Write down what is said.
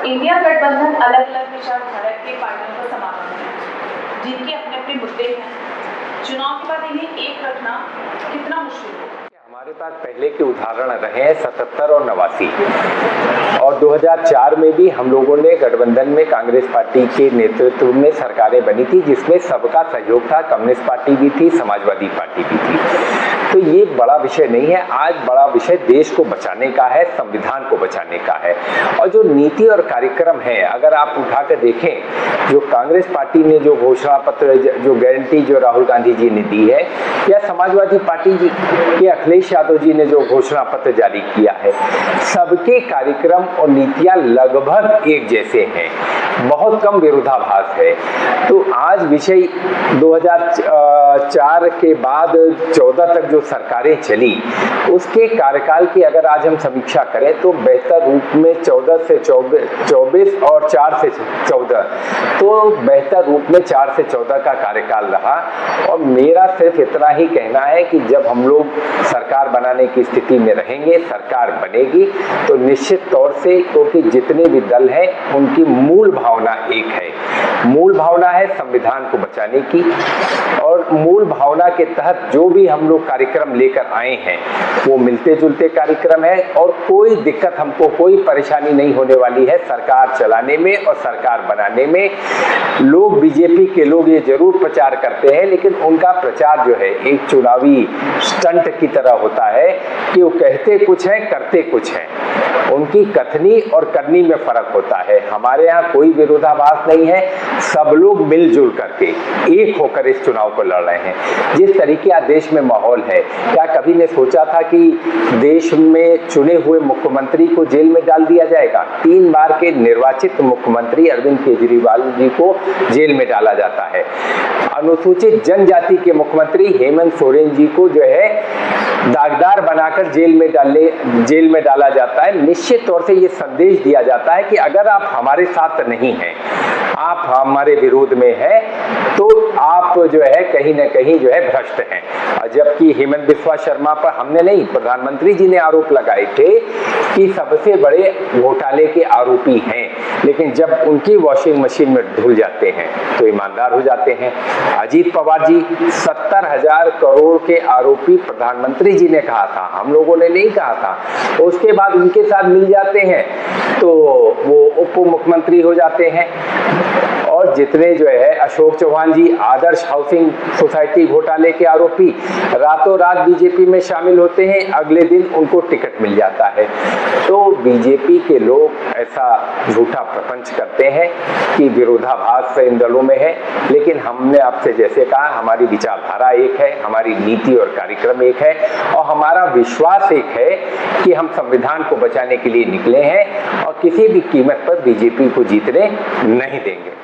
India गठबंधन अलग अलग विचारधारा के पार्टियों का समागम है, जिनके अपने अपने मुद्दे हैं। चुनाव के बाद इन्हें एक रखना कितना मुश्किल होगा? हमारे पास पहले के उदाहरण रहे हैं 77 और 89 और 2004 में भी हम लोगों ने गठबंधन में कांग्रेस पार्टी के नेतृत्व में सरकारें बनी थी, जिसमें सबका सहयोग था। कम्युनिस्ट पार्टी भी थी, समाजवादी पार्टी भी थी। तो ये बड़ा विषय नहीं है। आज बड़ा विषय देश को बचाने का है, संविधान को बचाने का है। और जो नीति और कार्यक्रम है, अगर आप उठाकर देखें, जो कांग्रेस पार्टी ने जो घोषणा पत्र, जो गारंटी जो राहुल गांधी जी ने दी है, या समाजवादी पार्टी जी के अखिलेश यादव जी ने जो घोषणा पत्र जारी किया है, सबके कार्यक्रम और नीतियां लगभग एक जैसे हैं, बहुत कम विरोधाभास है। तो आज विषय 2004 के बाद 14 तक जो सरकारें चली, उसके कार्यकाल की अगर आज हम समीक्षा करें तो बेहतर रूप में 14 से 24 और 4 से 14, तो बेहतर रूप में 4 से 14 का कार्यकाल रहा। और मेरा सिर्फ इतना ही कहना है कि जब हम लोग सरकार बनाने की स्थिति में रहेंगे, सरकार बनेगी, तो निश्चित तौर से, क्योंकि जितने भी दल हैं उनकी मूल भावना एक है, मूल भावना है संविधान को बचाने की। और मूल भावना के तहत जो भी हम लोग कार्यक्रम लेकर आए हैं वो मिलते जुलते कार्यक्रम है, और कोई दिक्कत, हमको कोई परेशानी नहीं होने वाली है सरकार चलाने में और सरकार बनाने में। लोग, बीजेपी के लोग ये जरूर प्रचार करते हैं, लेकिन उनका प्रचार जो है एक चुनावी स्टंट की तरह होता है कि वो कहते कुछ है, करते कुछ है। उनकी कथनी और करनी में फर्क होता है। हमारे यहाँ कोई विरोधाभास नहीं है, सब लोग मिलजुल करके एक होकर इस चुनाव को लड़ रहे हैं। जिस तरीके आज देश में माहौल है, क्या कभी ने सोचा था कि देश में चुने हुए मुख्यमंत्री को जेल में डाल दिया जाएगा? 3 बार के निर्वाचित मुख्यमंत्री अरविंद केजरीवाल जी को जेल में डाला जाता है। अनुसूचित जनजाति के मुख्यमंत्री हेमंत सोरेन जी को जो है दागदार बनाकर जेल में डाला जाता है। निश्चित तौर से ये संदेश दिया जाता है कि अगर आप हमारे साथ नहीं हैं, आप हमारे विरोध में हैं, तो आप जो है कहीं ना कहीं जो है भ्रष्ट हैं। जबकि हेमंत बिस्वा शर्मा पर हमने नहीं, प्रधानमंत्री जी ने आरोप लगाए थे कि सबसे बड़े घोटाले के आरोपी हैं, लेकिन जब उनकी वॉशिंग मशीन में धुल जाते हैं तो ईमानदार हो जाते हैं। अजीत पवार जी 70,000 करोड़ के आरोपी प्रधानमंत्री जी ने कहा था, हम लोगों ने नहीं कहा था। उसके बाद उनके साथ मिल जाते हैं तो वो उप मुख्यमंत्री हो जाते हैं। और जितने जो है अशोक चौहान जी, आदर्श हाउसिंग सोसाइटी घोटाले के आरोपी, रातों रात बीजेपी में शामिल होते हैं, अगले दिन उनको टिकट मिल जाता है। तो बीजेपी के लोग ऐसा झूठा प्रपंच करते हैं कि विरोधाभास इन दलों में है, लेकिन हमने आपसे जैसे कहा, हमारी विचारधारा एक है, हमारी नीति और कार्यक्रम एक है, और हमारा विश्वास एक है कि हम संविधान को बचाने के लिए निकले हैं और किसी भी कीमत पर बीजेपी को जीतने नहीं देंगे।